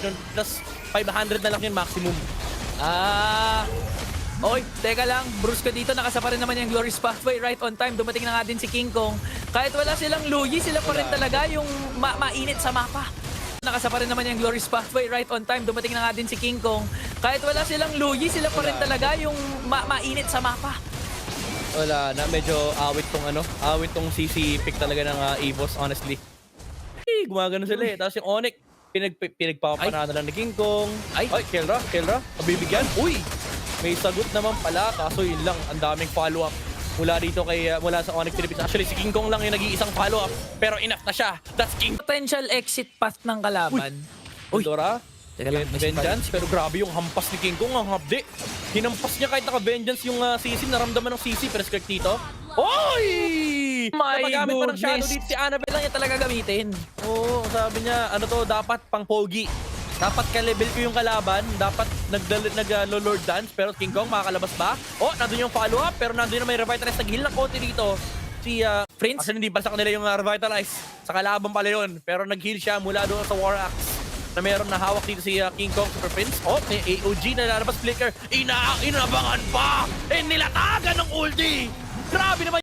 nun. Plus 500 na lang yun maximum. Oy, teka lang. Bruce ka dito. Nakasapa rin naman yung Glorious Pathway right on time. Dumating na nga din si King Kong. Kahit wala silang Luigi, sila pa rin talaga yung mainit sa mapa. Nakasapa rin naman yung Glorious Pathway right on time. Dumating na nga din si King Kong. Kahit wala silang Luigi, sila pa rin talaga yung mainit sa mapa. Wala na, medyo awit tong CC pick talaga ng Evos, honestly. Gumagano sila eh. Tapos yung Onyx, pinagpapanalo lang ni King Kong. Ay, Kelra, pabibigyan. Uy! May sagot naman pala, kaso yun lang, ang daming follow-up mula dito mula sa Onyx Philippines. Actually, si King Kong lang yung nag-iisang follow-up, pero enough na siya. That's King. Potential exit path ng kalaban. Uy, Dora, teka lang, may Vengeance, pero grabe yung hampas ni King Kong, ang hapdi. Hinampas niya kahit naka-Vengeance yung CC, naramdaman ng CC, pero skirt dito. Oy! My Napagamit pa ng Shadow goodness. dito si Annabelle lang yung talaga gamitin. Oo, sabi niya, ano to, dapat pang pogi. Dapat ka-level ko yung kalaban, dapat nag-lord dance, pero King Kong makakalabas ba? Oh, nandun yung follow-up, pero nandun na may revitalize, nag-heal ng konti dito. Si Prince? Actually, hindi pa sa kanila yung revitalize. Sa kalaban pala yun, pero nag-heal siya mula doon sa War Axe na meron na hawak dito si King Kong Super Prince. Oh, may AOG na lalabas, Flicker. Inabangan pa! Nilatagan ng ulti! Grabe naman